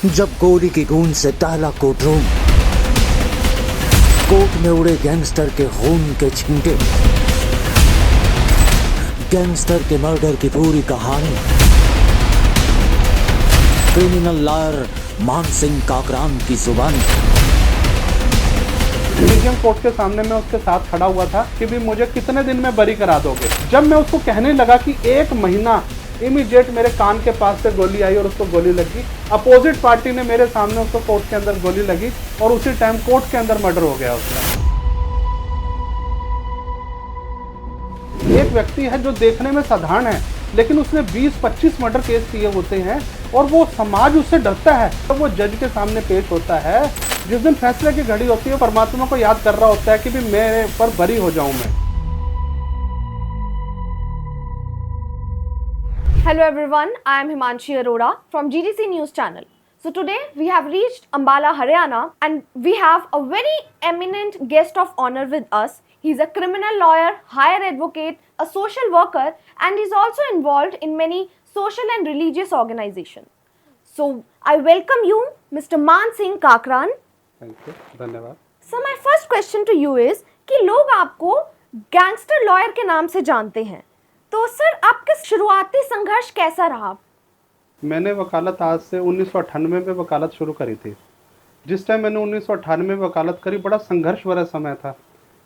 जब गोली की गूंज से दहला कोर्टरूम, कोर्ट में उड़े गैंगस्टर के खून के छींटे, गैंगस्टर के मर्डर की पूरी कहानी क्रिमिनल लॉयर मान सिंह काकरान की जुबानी। सीजीएम कोर्ट के सामने मैं उसके साथ खड़ा हुआ था कि भी मुझे कितने दिन में बरी करा दोगे। जब मैं उसको कहने लगा कि 1 महीना, इमीडिएट मेरे कान के पास से गोली आई और उसको गोली लगी। अपोजिट पार्टी ने मेरे सामने उसको कोर्ट के अंदर गोली लगी और उसी टाइम कोर्ट के अंदर मर्डर हो गया उसका। एक व्यक्ति है जो देखने में साधारण है, लेकिन उसने 20-25 मर्डर केस किए होते हैं और वो समाज उससे डरता है। तो वो जज के सामने पेश होता है, जिस दिन फैसले की घड़ी होती है, परमात्मा को याद कर रहा होता है कि भी मेरे पर बरी हो जाऊं मैं। Hello everyone, I am Himanshi Arora from GDC News Channel. So today we have reached Ambala, Haryana, and we have a very eminent guest of honor with us. He's a criminal lawyer, higher advocate, a social worker, and he's also involved in many social and religious organizations. So I welcome you, Mr. Man Singh Kakran. Thank you, धन्यवाद। So my first question to you is कि लोग आपको gangster lawyer के नाम से जानते हैं, तो सर आपका शुरुआती संघर्ष कैसा रहा? मैंने वकालत आज से 1998 में वकालत शुरू करी थी। जिस टाइम मैंने 1998 में वकालत करी, बड़ा संघर्ष भरा समय था।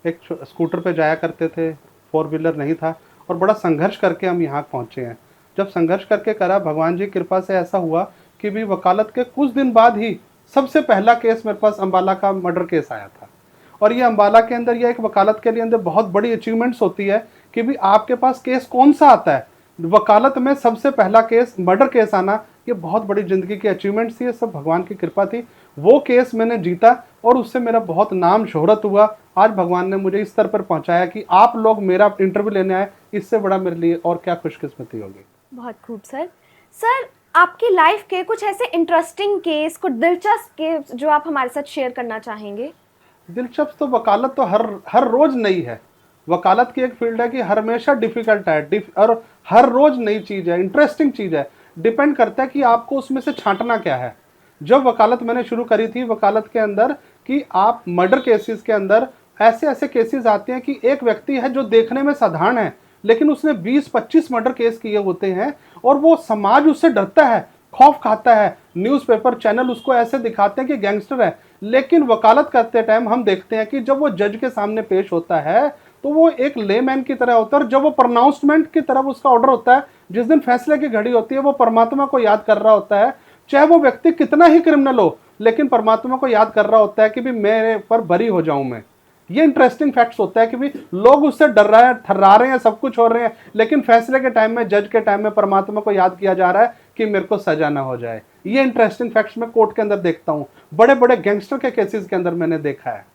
एक स्कूटर पे जाया करते थे, 4 व्हीलर नहीं था, और बड़ा संघर्ष करके हम यहाँ पहुँचे हैं। जब संघर्ष करके करा, भगवान जी की कृपा से ऐसा हुआ कि भी वकालत के कुछ दिन बाद ही सबसे पहला केस मेरे पास अम्बाला का मर्डर केस आया था। और ये अम्बाला के अंदर, यह एक वकालत के लिए अंदर बहुत बड़ी अचीवमेंट्स होती है कि भी आपके पास केस कौन सा आता है। वकालत में सबसे पहला केस मर्डर केस आना, ये बहुत बड़ी ज़िंदगी की अचीवमेंट्स थी। ये सब भगवान की कृपा थी। वो केस मैंने जीता और उससे मेरा बहुत नाम शोहरत हुआ। आज भगवान ने मुझे इस स्तर पर पहुंचाया कि आप लोग मेरा इंटरव्यू लेने आए, इससे बड़ा मेरे लिए और क्या खुशकिस्मती होगी। बहुत खूब सर। सर आपकी लाइफ के कुछ ऐसे इंटरेस्टिंग केस, कुछ दिलचस्प केस जो आप हमारे साथ शेयर करना चाहेंगे? दिलचस्प तो वकालत तो हर रोज़ नई है। वकालत की एक फील्ड है कि हमेशा डिफ़िकल्ट है और हर रोज़ नई चीज़ है, इंटरेस्टिंग चीज़ है। डिपेंड करता है कि आपको उसमें से छांटना क्या है। जब वकालत मैंने शुरू करी थी, वकालत के अंदर कि आप मर्डर केसेस के अंदर ऐसे केसेस आते हैं कि एक व्यक्ति है जो देखने में साधारण है, लेकिन उसने 20-25 मर्डर केस किए होते हैं और वो समाज उससे डरता है, खौफ खाता है। न्यूज़पेपर चैनल उसको ऐसे दिखाते हैं कि गैंगस्टर है। लेकिन वकालत करते टाइम हम देखते हैं कि जब वो जज के सामने पेश होता है तो वो एक लेमैन की तरह होता है, और जब वो प्रोनाउंसमेंट की तरफ उसका ऑर्डर होता है, जिस दिन फैसले की घड़ी होती है, वो परमात्मा को याद कर रहा होता है। चाहे वो व्यक्ति कितना ही क्रिमिनल हो, लेकिन परमात्मा को याद कर रहा होता है कि भी मेरे पर बरी हो जाऊं मैं। ये इंटरेस्टिंग फैक्ट्स होता है कि भी लोग उससे डर रहे हैं, थर्रा रहे हैं, सब कुछ हो रहे हैं, लेकिन फैसले के टाइम में, जज के टाइम में परमात्मा को याद किया जा रहा है कि मेरे को सजा ना हो जाए। ये इंटरेस्टिंग फैक्ट्स मैं कोर्ट के अंदर देखता हूँ, बड़े बड़े गैंगस्टर के केसेस के अंदर मैंने देखा है।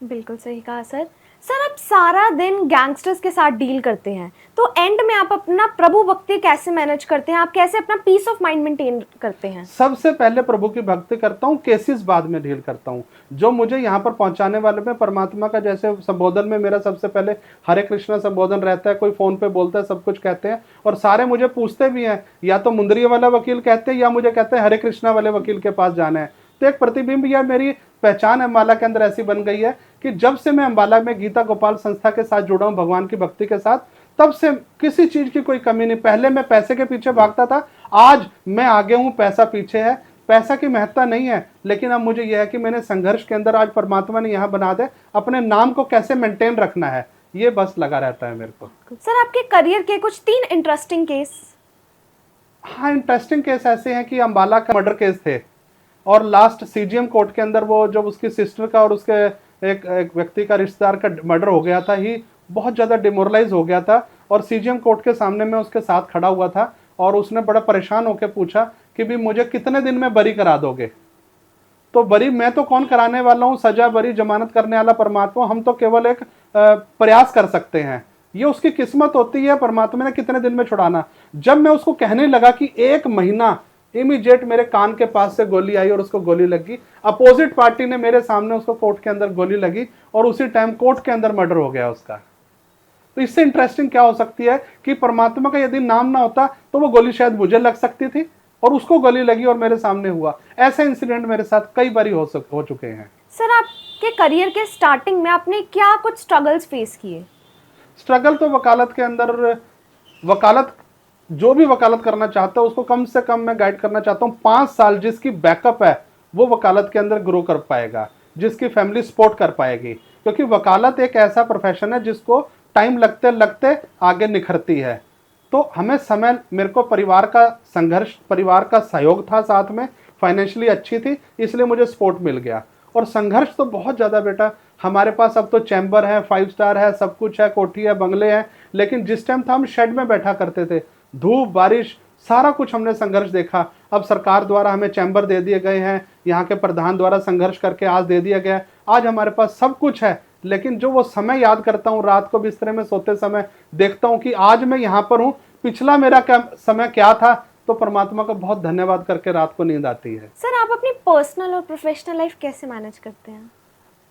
बिल्कुल सही कहा सर। सर आप सारा दिन गैंगस्टर्स के साथ डील करते हैं, तो एंड में आप अपना प्रभु भक्ति कैसे मैनेज करते हैं? आप कैसे अपना पीस ऑफ माइंड मेंटेन करते हैं? सबसे पहले प्रभु की भक्ति करता हूँ, केसेस बाद में डील करता हूँ। जो मुझे यहाँ पर पहुँचाने वाले में परमात्मा का, जैसे संबोधन में मेरा सबसे पहले हरे कृष्णा संबोधन रहता है। कोई फोन पे बोलता है, सब कुछ कहते हैं, और सारे मुझे पूछते भी हैं, या तो मुंदरी वाला वकील कहते हैं या मुझे कहते हैं हरे कृष्णा वाले वकील के पास जाना है। तो एक प्रतिबिंब या मेरी पहचान अम्बाला के अंदर ऐसी बन गई है कि जब से मैं अम्बाला में गीता गोपाल संस्था के साथ जुड़ा हूँ, भगवान की भक्ति के साथ, तब से किसी चीज की कोई कमी नहीं। पहले मैं पैसे के पीछे भागता था, आज मैं आगे हूँ, पैसा पीछे है। पैसा की महत्ता नहीं है, लेकिन अब मुझे यह है कि मैंने संघर्ष के अंदर आज परमात्मा ने यहाँ बना दे, अपने नाम को कैसे मेंटेन रखना है, ये बस लगा रहता है मेरे को। सर आपके करियर के कुछ 3 इंटरेस्टिंग केस? हाँ, इंटरेस्टिंग केस ऐसे हैं कि अम्बाला का मर्डर केस थे, और लास्ट सीजीएम कोर्ट के अंदर वो जब उसकी सिस्टर का और उसके एक व्यक्ति का, रिश्तेदार का मर्डर हो गया था, ही बहुत ज़्यादा डिमोरलाइज हो गया था। और सीजीएम कोर्ट के सामने मैं उसके साथ खड़ा हुआ था और उसने बड़ा परेशान होकर पूछा कि भी मुझे कितने दिन में बरी करा दोगे। तो बरी मैं तो कौन कराने वाला हूँ, सजा बरी जमानत करने वाला परमात्मा। हम तो केवल एक प्रयास कर सकते हैं, ये उसकी किस्मत होती है, परमात्मा ने कितने दिन में छुड़ाना। जब मैं उसको कहने लगा कि 1 महीना, इमीडिएट मेरे कान के पास से गोली आई और उसको गोली लगी। अपोजिट पार्टी ने मेरे सामने उसको कोर्ट के अंदर गोली लगी और उसी टाइम कोर्ट के अंदर मर्डर हो गया उसका। तो इससे इंटरेस्टिंग क्या हो सकती है कि परमात्मा का यदि नाम ना होता तो वो गोली शायद मुझे लग सकती थी, और उसको गली लगी और मेरे सामने हुआ। ऐसे इंसिडेंट मेरे साथ कई बार हो चुके हैं। सर, आपके करियर के स्टार्टिंग में आपने क्या कुछ स्ट्रगल्स फेस किए? स्ट्रगल तो वकालत के अंदर, वकालत जो भी वकालत करना चाहता है उसको कम से कम मैं गाइड करना चाहता हूँ 5 साल जिसकी बैकअप है वो वकालत के अंदर ग्रो कर पाएगा, जिसकी फैमिली सपोर्ट कर पाएगी। क्योंकि वकालत एक ऐसा प्रोफेशन है जिसको टाइम लगते लगते आगे निखरती है। तो हमें समय, मेरे को परिवार का संघर्ष, परिवार का सहयोग था, साथ में फाइनेंशियली अच्छी थी, इसलिए मुझे सपोर्ट मिल गया। और संघर्ष तो बहुत ज़्यादा बेटा, हमारे पास अब तो चैम्बर है, 5 स्टार है, सब कुछ है, कोठी है, बंगले हैं, लेकिन जिस टाइम था हम शेड में बैठा करते थे, धूप बारिश सारा कुछ हमने संघर्ष देखा। अब सरकार द्वारा हमें चैम्बर दे दिए गए हैं, यहाँ के प्रधान द्वारा संघर्ष करके आज दे दिया गया है, आज हमारे पास सब कुछ है। लेकिन जो वो समय याद करता हूँ, रात को बिस्तर में सोते समय देखता हूँ कि आज मैं यहाँ पर हूँ, पिछला मेरा समय क्या था, तो परमात्मा का बहुत धन्यवाद करके रात को नींद आती है। सर, आप अपनी पर्सनल और प्रोफेशनल लाइफ कैसे मैनेज करते हैं?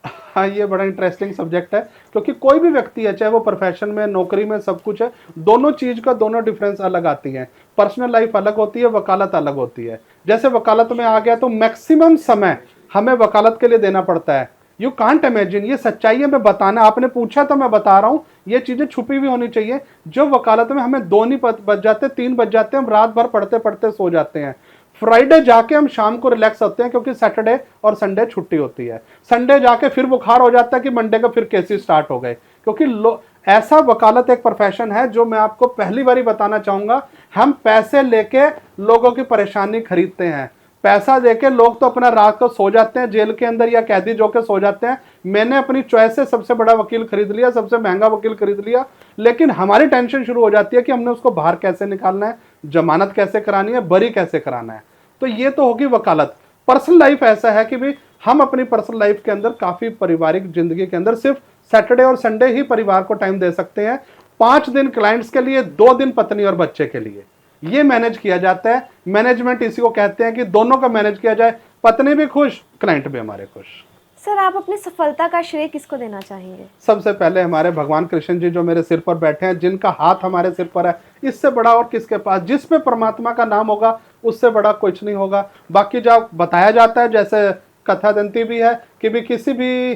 हाँ, ये बड़ा इंटरेस्टिंग सब्जेक्ट है, क्योंकि कोई भी व्यक्ति है, चाहे वो प्रोफेशन में, नौकरी में, सब कुछ है, दोनों चीज का दोनों डिफरेंस अलग आती है। पर्सनल लाइफ अलग होती है, वकालत अलग होती है। जैसे वकालत में आ गया तो मैक्सिमम समय हमें वकालत के लिए देना पड़ता है। यू कांट इमेजिन, ये सच्चाई है, मैं बताना, आपने पूछा तो मैं बता रहा हूँ, ये चीजें छुपी हुई होनी चाहिए। जो वकालत में हमें 2 नहीं बज जाते, 3 बज जाते हैं, हम रात भर पढ़ते पढ़ते सो जाते हैं। फ्राइडे जाके हम शाम को रिलैक्स होते हैं, क्योंकि सैटरडे और संडे छुट्टी होती है। संडे जाके फिर बुखार हो जाता है कि मंडे का फिर केसेस स्टार्ट हो गए। क्योंकि ऐसा वकालत एक प्रोफेशन है जो मैं आपको पहली बार ही बताना चाहूंगा, हम पैसे लेके लोगों की परेशानी खरीदते हैं। पैसा देके लोग तो अपना रात को सो जाते हैं जेल के अंदर, या कैदी जो के सो जाते हैं। मैंने अपनी चॉइस से सबसे बड़ा वकील खरीद लिया, सबसे महंगा वकील खरीद लिया, लेकिन हमारी टेंशन शुरू हो जाती है कि हमने उसको बाहर कैसे निकालना है, जमानत कैसे करानी है, बरी कैसे कराना है। तो ये तो होगी वकालत। पर्सनल लाइफ ऐसा है कि भाई हम अपनी पर्सनल लाइफ के अंदर काफी पारिवारिक जिंदगी के अंदर सिर्फ सैटरडे और संडे ही परिवार को टाइम दे सकते हैं। 5 दिन क्लाइंट्स के लिए, 2 दिन पत्नी और बच्चे के लिए, ये मैनेज किया जाता है। मैनेजमेंट इसी को कहते हैं कि दोनों का मैनेज किया जाए, पत्नी भी खुश, क्लाइंट भी हमारे खुश। सर, आप अपनी सफलता का श्रेय किसको देना चाहेंगे? सबसे पहले हमारे भगवान कृष्ण जी जो मेरे सिर पर बैठे हैं, जिनका हाथ हमारे सिर पर है, इससे बड़ा और किसके पास, जिस पे परमात्मा का नाम होगा उससे बड़ा कुछ नहीं होगा। बाकी जो बताया जाता है, जैसे कथा दंती भी है कि भी किसी भी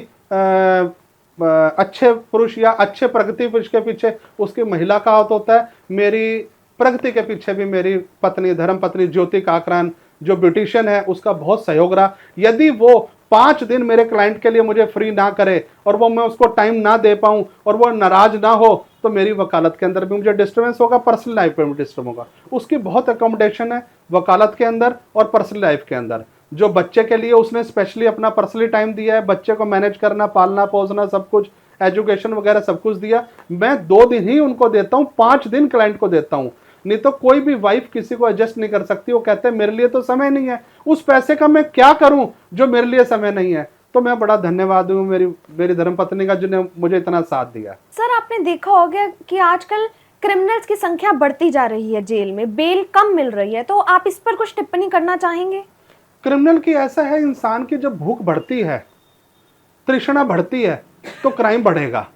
अच्छे पुरुष या अच्छे प्रगति पुरुष के पीछे उसकी महिला का हाथ होता है। मेरी प्रगति के पीछे भी मेरी पत्नी, धर्म पत्नी ज्योति काकरान जो ब्यूटिशियन है, उसका बहुत सहयोग रहा। यदि वो 5 दिन मेरे क्लाइंट के लिए मुझे फ्री ना करे और वो मैं उसको टाइम ना दे पाऊं और वो नाराज ना हो, तो मेरी वकालत के अंदर भी मुझे डिस्टर्बेंस होगा, पर्सनल लाइफ में भी डिस्टर्ब होगा। उसकी बहुत अकोमोडेशन है वकालत के अंदर और पर्सनल लाइफ के अंदर। जो बच्चे के लिए उसने स्पेशली अपना पर्सनली टाइम दिया है, बच्चे को मैनेज करना, पालना पोसना, सब कुछ, एजुकेशन वगैरह सब कुछ दिया। मैं 2 दिन ही उनको देता हूँ, 5 दिन क्लाइंट को देता हूँ। नहीं तो कोई भी वाइफ किसी को एडजस्ट नहीं कर सकती। वो कहते हैं मेरे लिए तो समय नहीं है, उस पैसे का मैं क्या करूं जो मेरे लिए समय नहीं है। तो मैं बड़ा धन्यवाद हूँ मेरी धर्मपत्नी का, जिन्हें मुझे इतना साथ दिया। सर, आपने देखा होगा कि आजकल क्रिमिनल्स की संख्या बढ़ती जा रही है, जेल में बेल कम मिल रही है, तो आप इस पर कुछ टिप्पणी करना चाहेंगे? क्रिमिनल की ऐसा है, इंसान की जब भूख बढ़ती है, तृष्णा बढ़ती है, तो क्राइम बढ़ेगा।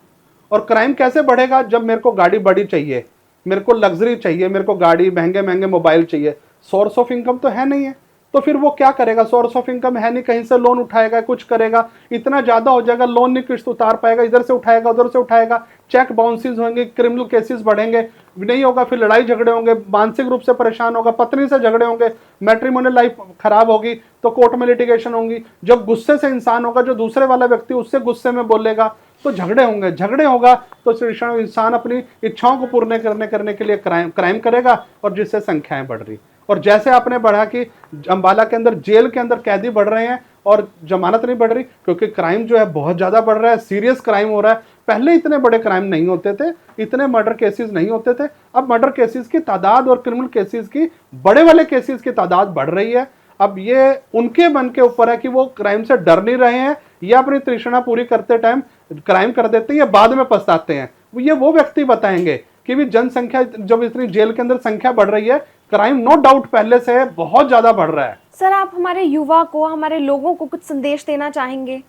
और क्राइम कैसे बढ़ेगा? जब मेरे को गाड़ी बड़ी चाहिए, मेरे को लग्जरी चाहिए, मेरे को गाड़ी, महंगे महंगे मोबाइल चाहिए, सोर्स ऑफ इनकम तो है नहीं है, तो फिर वो क्या करेगा? सोर्स ऑफ इनकम है नहीं, कहीं से लोन उठाएगा, कुछ करेगा, इतना ज्यादा हो जाएगा, लोन नहीं किस्त उतार पाएगा, इधर से उठाएगा उधर से उठाएगा, चेक बाउंसिस होंगे, क्रिमिनल केसेस बढ़ेंगे, नहीं होगा फिर लड़ाई झगड़े होंगे, मानसिक रूप से परेशान होगा, पत्नी से झगड़े होंगे, मैट्रिमोनियल लाइफ खराब होगी तो कोर्ट में लिटिगेशन होंगी। जब गुस्से से इंसान होगा, जो दूसरे वाला व्यक्ति उससे गुस्से में बोलेगा, तो झगड़े होंगे, झगड़े होगा तो इंसान अपनी इच्छाओं को पूर्ण करने के लिए क्राइम करेगा, और जिससे संख्याएं बढ़ रही। और जैसे आपने बढ़ा कि अंबाला के अंदर, जेल के अंदर कैदी बढ़ रहे हैं और जमानत नहीं बढ़ रही, क्योंकि क्राइम जो है बहुत ज्यादा बढ़ रहा है, सीरियस क्राइम हो रहा है। पहले इतने बड़े क्राइम नहीं होते थे, इतने मर्डर केसेस नहीं होते थे। अब मर्डर केसेस की तादाद और क्रिमिनल केसेस की, बड़े वाले केसेस की तादाद बढ़ रही है। अब ये उनके मन के ऊपर है कि वो क्राइम से डर नहीं रहे हैं, या अपनी तृष्णा पूरी करते टाइम क्राइम कर देते हैं, या बाद में पछताते हैं। ये वो व्यक्ति बताएंगे कि भी जनसंख्या जब इतनी जेल के अंदर संख्या बढ़ रही है, क्राइम नो डाउट पहले से बहुत ज्यादा बढ़ रहा है। सर, आप हमारे युवा को, हमारे लोगों को कुछ संदेश देना चाहेंगे?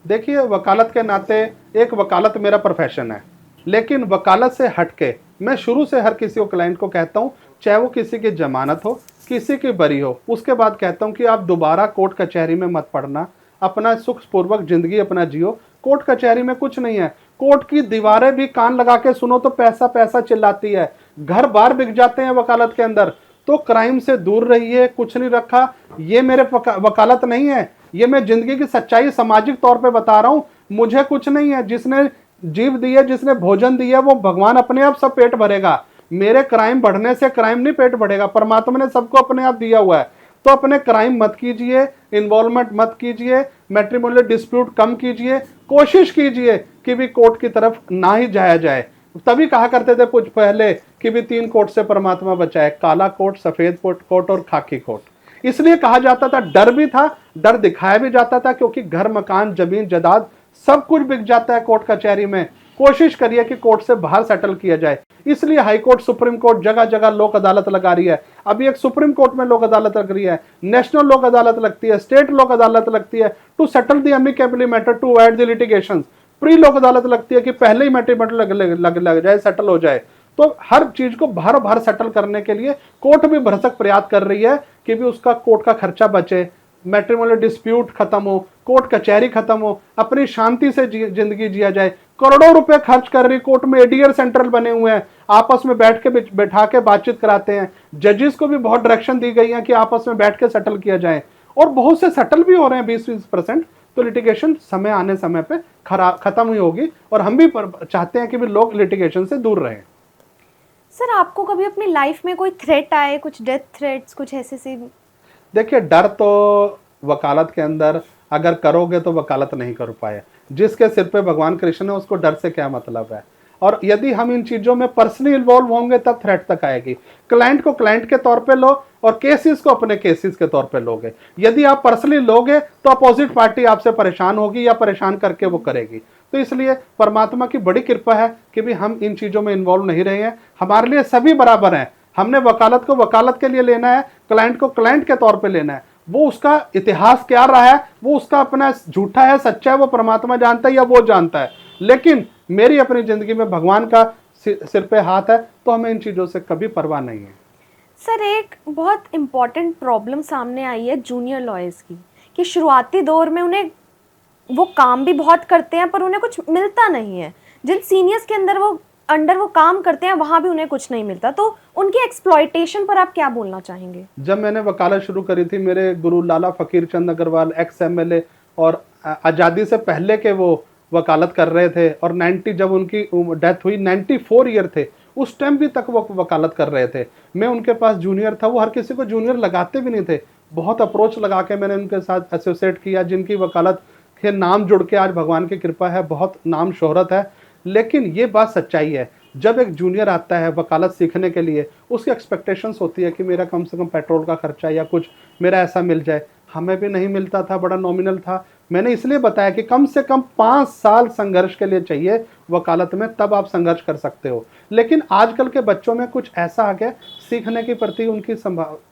देखिए, वकालत के नाते, एक वकालत मेरा प्रोफेशन है, लेकिन वकालत से हटके मैं शुरू से हर किसी को, क्लाइंट को कहता हूं, चाहे वो किसी की जमानत हो, किसी की बरी हो, उसके बाद कहता हूँ कि आप दोबारा कोर्ट कचहरी में मत पड़ना, अपना सुखपूर्वक जिंदगी अपना जियो। कोर्ट कचहरी में कुछ नहीं है, कोर्ट की दीवारें भी कान लगा के सुनो तो पैसा पैसा चिल्लाती है, घर बार बिक जाते हैं वकालत के अंदर। तो क्राइम से दूर रहिए, कुछ नहीं रखा। ये मेरे वकालत नहीं है, ये मैं जिंदगी की सच्चाई सामाजिक तौर पे बता रहा हूँ। मुझे कुछ नहीं है, जिसने जीव दी है, जिसने भोजन दिया, वो भगवान अपने आप सब पेट भरेगा। मेरे क्राइम बढ़ने से क्राइम नहीं पेट बढ़ेगा, परमात्मा ने सबको अपने आप दिया हुआ है। तो अपने क्राइम मत कीजिए, इन्वॉल्वमेंट मत कीजिए, मैट्रिमोनियल डिस्प्यूट कम कीजिए, कोशिश कीजिए कि भी कोर्ट की तरफ ना ही जाया जाए। तभी कहा करते थे कुछ पहले कि भी 3 कोर्ट से परमात्मा बचाए, काला कोर्ट, सफेद कोर्ट और खाकी कोर्ट। इसलिए कहा जाता था, डर भी था, डर दिखाया भी जाता था, क्योंकि घर मकान जमीन जायदाद सब कुछ बिक जाता है कोर्ट कचहरी में। कोशिश करिए कि कोर्ट से बाहर सेटल किया जाए। इसलिए हाई कोर्ट, सुप्रीम कोर्ट जगह जगह लोक अदालत लगा रही है। अभी एक सुप्रीम कोर्ट में लोक अदालत लग रही है, नेशनल लोक अदालत लगती है, स्टेट लोक अदालत लगती है, to settle the amicably matter, to avoid the litigation. Pre Lok Adalat लगती है कि पहले ही मैटर लग जाए, सेटल हो जाए। तो हर चीज को बाहर बाहर सेटल करने के लिए कोर्ट भी भरसक प्रयास कर रही है कि भी उसका कोर्ट का खर्चा बचे, मैट्रिमोनियल डिस्प्यूट खत्म हो, कोर्ट कचहरी खत्म हो, अपनी शांति से जिंदगी जिया जाए। करोड़ों रुपए खर्च कर रही कोर्ट में एडीआर सेंटर बने हुए हैं, आपस में बैठा के बातचीत कराते हैं। जजेस को भी बहुत डायरेक्शन दी गई है कि आपस में बैठ के सेटल किया जाए, और बहुत से सेटल भी हो रहे हैं 20-20%। तो लिटिगेशन समय आने समय पे खत्म हुई होगी, और हम भी चाहते हैं कि भी लोग लिटिगेशन से दूर रहें। सर, आपको कभी अपनी लाइफ में कोई थ्रेट आए, कुछ डेथ थ्रेट्स, कुछ ऐसे से? देखिए, डर तो वकालत के अंदर अगर करोगे तो वकालत नहीं कर पाए। जिसके सिर पे भगवान कृष्ण है उसको डर से क्या मतलब है। और यदि हम इन चीजों में पर्सनली इन्वॉल्व होंगे तब थ्रेट तक आएगी। क्लाइंट को क्लाइंट के तौर पे लो और केसेस को अपने केसेस के तौर पे लोगे। यदि आप पर्सनली लोगे तो अपोजिट पार्टी आपसे परेशान होगी या परेशान करके वो करेगी। तो इसलिए परमात्मा की बड़ी कृपा है कि भी हम इन चीजों में इन्वॉल्व नहीं रहे हैं। हमारे लिए सभी बराबर हैं। हमने वकालत को वकालत के लिए लेना है, क्लाइंट को क्लाइंट के तौर पे लेना है। वो उसका इतिहास क्या रहा है, वो उसका अपना झूठा है सच्चा है, वो परमात्मा जानता है या वो जानता है। लेकिन मेरी अपनी जिंदगी में भगवान का सिर पे हाथ है, तो हमें इन चीजों से कभी परवाह नहीं है। सर, एक बहुत इंपॉर्टेंट प्रॉब्लम सामने आई है जूनियर लॉयर्स की, कि शुरुआती दौर में उन्हें वो काम भी बहुत करते हैं पर उन्हें कुछ मिलता नहीं है। जिन सीनियर्स के अंडर वो काम करते हैं वहां भी उन्हें कुछ नहीं मिलता। तो उनकी एक्सप्लॉयटेशन पर आप क्या बोलना चाहेंगे? जब मैंने वकालत शुरू करी थी, मेरे गुरु लाला फकीर चंद अग्रवाल एक्स एमएलए और आज़ादी से पहले के वो वकालत कर रहे थे, और 90 जब उनकी डेथ हुई 94 ईयर थे, उस टाइम भी तक वो वकालत कर रहे थे। मैं उनके पास जूनियर था, वो हर किसी को जूनियर लगाते भी नहीं थे। बहुत अप्रोच लगा के मैंने उनके साथ एसोसिएट किया, जिनकी वकालत के नाम जुड़ के आज भगवान की कृपा है, बहुत नाम शोहरत है। लेकिन ये बात सच्चाई है, जब एक जूनियर आता है वकालत सीखने के लिए, उसकी एक्सपेक्टेशंस होती है कि मेरा कम से कम पेट्रोल का खर्चा या कुछ मेरा ऐसा मिल जाए। हमें भी नहीं मिलता था, बड़ा नॉमिनल था। मैंने इसलिए बताया कि कम से कम 5 साल संघर्ष के लिए चाहिए वकालत में, तब आप संघर्ष कर सकते हो। लेकिन आजकल के बच्चों में कुछ ऐसा आ गया, सीखने के प्रति उनकी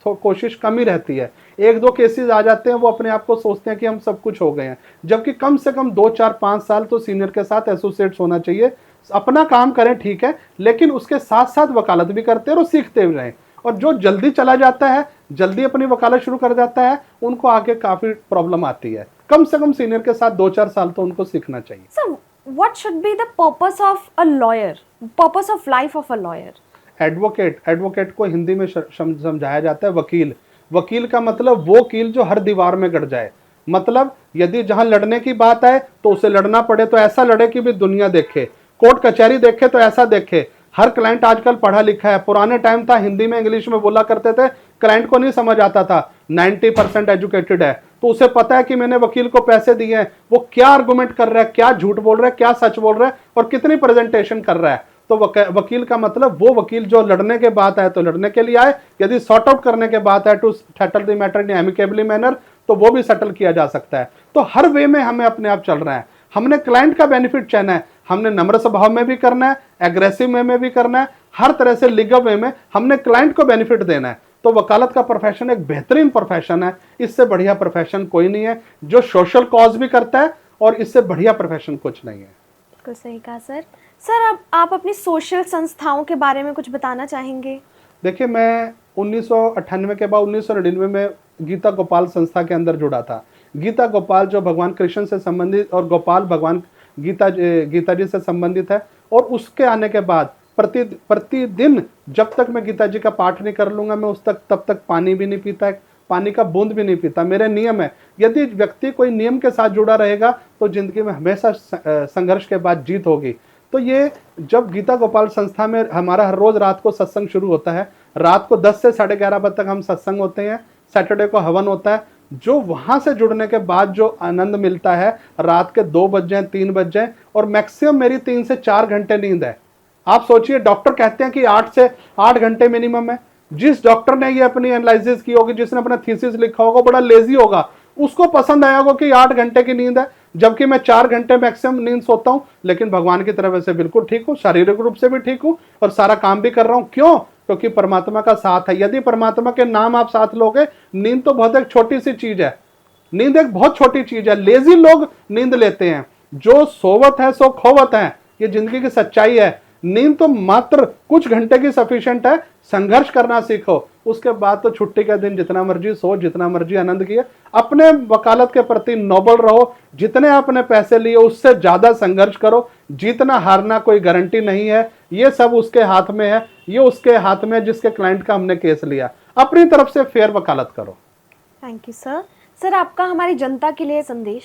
कोशिश कम ही रहती है। 1-2 केसेस आ जाते हैं, वो अपने आप को सोचते हैं कि हम सब कुछ हो गए हैं। जबकि कम से कम 2-4-5 साल तो सीनियर के साथ एसोसिएट्स होना चाहिए। अपना काम करें ठीक है, लेकिन उसके साथ साथ वकालत भी करते हैं और सीखते भी रहें। और जो जल्दी चला जाता है, जल्दी अपनी वकालत शुरू कर जाता है, उनको आगे काफी प्रॉब्लम आती है। कम से कम सीनियर के साथ 2-4 साल तो उनको सीखना चाहिए। Sir, what should be the purpose of a lawyer, purpose of life of a lawyer? Advocate को हिंदी में समझाया जाता है वकील। वकील का मतलब वो कील जो हर दीवार में गड़ जाए। मतलब यदि जहां लड़ने की बात आए तो उसे लड़ना पड़े तो ऐसा लड़े कि भी दुनिया देखे, कोर्ट कचहरी देखे तो ऐसा देखे। हर क्लाइंट आजकल पढ़ा लिखा है। पुराने टाइम था हिंदी में इंग्लिश में बोला करते थे, क्लाइंट को नहीं समझ आता था। 90% एजुकेटेड है तो उसे पता है कि मैंने वकील को पैसे दिए हैं, वो क्या आर्गुमेंट कर रहा है, क्या झूठ बोल रहा है, क्या सच बोल रहा है और कितनी प्रेजेंटेशन कर रहा है। तो वकील का मतलब वो वकील जो लड़ने के बात आए तो लड़ने के लिए आए, यदि सॉर्ट आउट करने के बात आए to settle the matter in amicably manner, तो वो भी सेटल किया जा सकता है। तो हर वे में हमें अपने आप चल रहा है। हमने क्लाइंट का बेनिफिट चाहना है, हमने नम्र स्वभाव में भी करना है, एग्रेसिव वे में भी करना है, हर तरह से लीगल वे में हमने क्लाइंट को बेनिफिट देना है। तो वकालत का प्रोफेशन एक बेहतरीन प्रोफेशन है। इससे बढ़िया प्रोफेशन कोई नहीं है, जो सोशल कॉज भी करता है, और इससे बढ़िया प्रोफेशन कुछ नहीं है। बिल्कुल सही कहा सर। सर, अब आप अपनी सोशल संस्थाओं के बारे में कुछ बताना चाहेंगे? देखिए, मैं 1998 के बाद 1999 में गीता गोपाल संस्था के अंदर जुड़ा था। गीता गोपाल जो भगवान कृष्ण से संबंधित और गोपाल भगवान गीता जी से संबंधित है। और उसके आने के बाद प्रतिदिन जब तक मैं गीता जी का पाठ नहीं कर लूँगा, मैं तब तक पानी भी नहीं पीता, पानी का बूंद भी नहीं पीता। मेरे नियम है, यदि व्यक्ति कोई नियम के साथ जुड़ा रहेगा तो जिंदगी में हमेशा संघर्ष के बाद जीत होगी। तो ये जब गीता गोपाल संस्था में हमारा हर रोज रात को सत्संग शुरू होता है, रात को 10 से 11:30 बजे तक हम सत्संग होते हैं, सैटरडे को हवन होता है। जो वहां से जुड़ने के बाद जो आनंद मिलता है, रात के 2 बज जाए 3 बज जाए, और मैक्सिमम मेरी 3 से 4 घंटे नींद है। आप सोचिए, डॉक्टर कहते हैं कि 8 से 8 घंटे मिनिमम है। जिस डॉक्टर ने ये अपनी एनालिसिस की होगी, जिसने अपना थीसिस लिखा होगा, बड़ा लेजी होगा, उसको पसंद आया होगा कि 8 घंटे की नींद है, जबकि मैं 4 घंटे मैक्सिमम नींद सोता हूं। लेकिन भगवान की तरफ से बिल्कुल ठीक हूं, शारीरिक रूप से भी ठीक हूं और सारा काम भी कर रहा हूं। क्यों? क्योंकि परमात्मा का साथ है। यदि परमात्मा के नाम आप साथ लोगे, नींद तो बहुत एक छोटी सी चीज है। नींद एक बहुत छोटी चीज है। लेजी लोग नींद लेते हैं, जो सोवत है सो खोवत है, ये जिंदगी की सच्चाई है। नींद तो मात्र कुछ घंटे की सफिशिएंट है। संघर्ष करना सीखो, उसके बाद तो छुट्टी के दिन जितना मर्जी सो, जितना मर्जी आनंद किए। अपने वकालत के प्रति नोबल रहो, जितने आपने पैसे लिए उससे ज्यादा संघर्ष करो। जीतना हारना कोई गारंटी नहीं है, ये सब उसके हाथ में है, ये उसके हाथ में है जिसके क्लाइंट का हमने केस लिया। अपनी तरफ से फेयर वकालत करो। Thank you sir. सर, आपका हमारी जनता के लिए संदेश?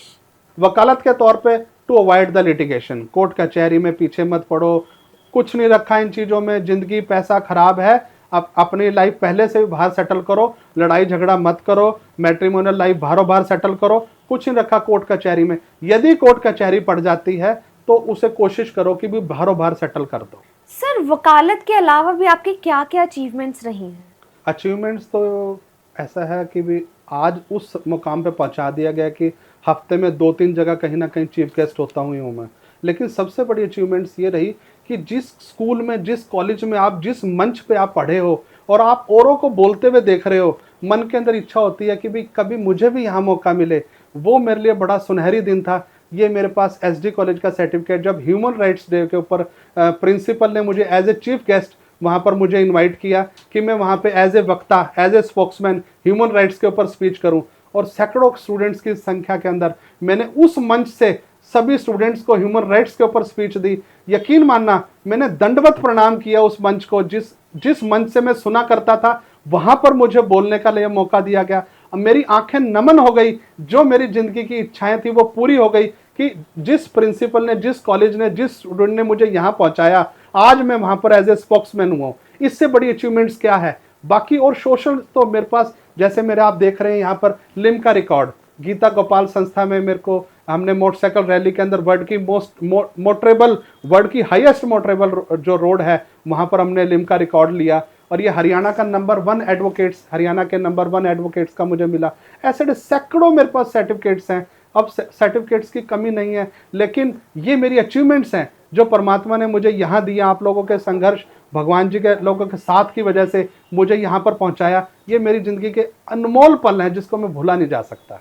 वकालत के तौर पे to avoid the litigation, court कचहरी में पीछे मत पड़ो। कुछ नहीं रखा इन चीज़ों में, जिंदगी पैसा खराब है। आप अपनी लाइफ पहले से भी बाहर सेटल करो, लड़ाई झगड़ा मत करो, मैट्रिमोनियल लाइफ बाहरों बाहर सेटल करो। कुछ नहीं रखा कोर्ट कचहरी में। यदि कोर्ट कचहरी पड़ जाती है तो उसे कोशिश करो कि भी बाहरों बाहर सेटल कर दो। सर, वकालत के अलावा भी आपकी क्या क्या अचीवमेंट्स रही हैं? अचीवमेंट्स तो ऐसा है कि भी आज उस मुकाम पे पहुंचा दिया गया कि हफ्ते में 2-3 जगह कहीं ना कहीं चीफ गेस्ट होता हूँ मैं। लेकिन सबसे बड़ी अचीवमेंट्स ये रही कि जिस स्कूल में, जिस कॉलेज में आप, जिस मंच पे आप पढ़े हो और आप औरों को बोलते हुए देख रहे हो, मन के अंदर इच्छा होती है कि भी कभी मुझे भी यहाँ मौका मिले। वो मेरे लिए बड़ा सुनहरी दिन था। ये मेरे पास एसडी कॉलेज का सर्टिफिकेट, जब ह्यूमन राइट्स डे के ऊपर प्रिंसिपल ने मुझे एज ए चीफ गेस्ट वहाँ पर मुझे इनवाइट किया कि मैं वहाँ पे एज ए वक्ता, as a spokesman human rights के ऊपर स्पीच करूँ। और सैकड़ों स्टूडेंट्स की संख्या के अंदर मैंने उस मंच से सभी स्टूडेंट्स को ह्यूमन राइट्स के ऊपर स्पीच दी। यकीन मानना, मैंने दंडवत प्रणाम किया उस मंच को। जिस मंच से मैं सुना करता था, वहां पर मुझे बोलने का लिए मौका दिया गया। अब मेरी आंखें नमन हो गई। जो मेरी जिंदगी की इच्छाएं थी वो पूरी हो गई कि जिस प्रिंसिपल ने, जिस कॉलेज ने, जिस स्टूडेंट ने मुझे यहाँ पहुंचाया, आज मैं वहां पर एज ए स्पोक्समैन हुआ। इससे बड़ी अचीवमेंट्स क्या है? बाकी और सोशल तो मेरे पास, जैसे मेरे आप देख रहे हैं यहाँ पर लिम का रिकॉर्ड, गीता गोपाल संस्था में मेरे को, हमने मोटरसाइकिल रैली के अंदर वर्ल्ड की मोटरेबल, वर्ल्ड की हाईएस्ट मोटरेबल जो रोड है, वहां पर हमने लिम का रिकॉर्ड लिया। और ये हरियाणा का नंबर 1 एडवोकेट्स, हरियाणा के नंबर 1 एडवोकेट्स का मुझे मिला। ऐसे सैकड़ों मेरे पास सर्टिफिकेट्स हैं। अब सर्टिफिकेट्स की कमी नहीं है, लेकिन ये मेरी अचीवमेंट्स हैं जो परमात्मा ने मुझे यहाँ दिया। आप लोगों के संघर्ष, भगवान जी के लोगों के साथ की वजह से मुझे यहाँ पर पहुँचाया। ये मेरी जिंदगी के अनमोल पल हैं जिसको मैं भूला नहीं जा सकता।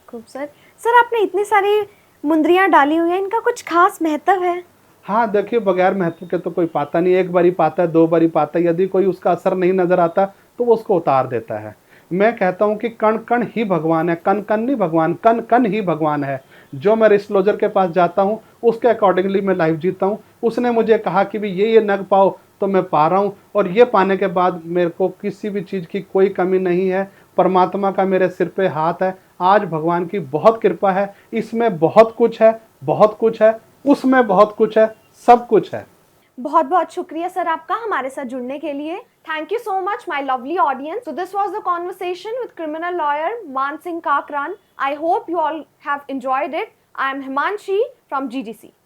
खूब सर। सर, आपने इतनी सारी मुंदरियाँ डाली हुई हैं, इनका कुछ खास महत्व है? हाँ, देखिए, बगैर महत्व के तो कोई पाता नहीं। एक बारी पाता है, 2 बारी पाता है, यदि कोई उसका असर नहीं नजर आता तो वो उसको उतार देता है। मैं कहता हूँ कि कण कण ही भगवान है, कण कण नहीं भगवान, कण कण ही भगवान है। जो मैं रिस्क्लोजर के पास जाता हूँ उसके अकॉर्डिंगली मैं लाइफ जीता हूँ। उसने मुझे कहा कि भी ये नग पाओ, तो मैं पा रहा हूँ। और ये पाने के बाद मेरे को किसी भी चीज़ की कोई कमी नहीं है। परमात्मा का मेरे सिर पे हाथ है। आज भगवान की बहुत कृपा है। इसमें बहुत कुछ है, बहुत कुछ है, उसमें बहुत कुछ है, सब कुछ है। बहुत बहुत शुक्रिया सर आपका हमारे साथ जुड़ने के लिए। Thank you so much my lovely audience. So this was the conversation with criminal lawyer Maan Singh Kakran. I hope you all have enjoyed it. I am Himanshi from GDC।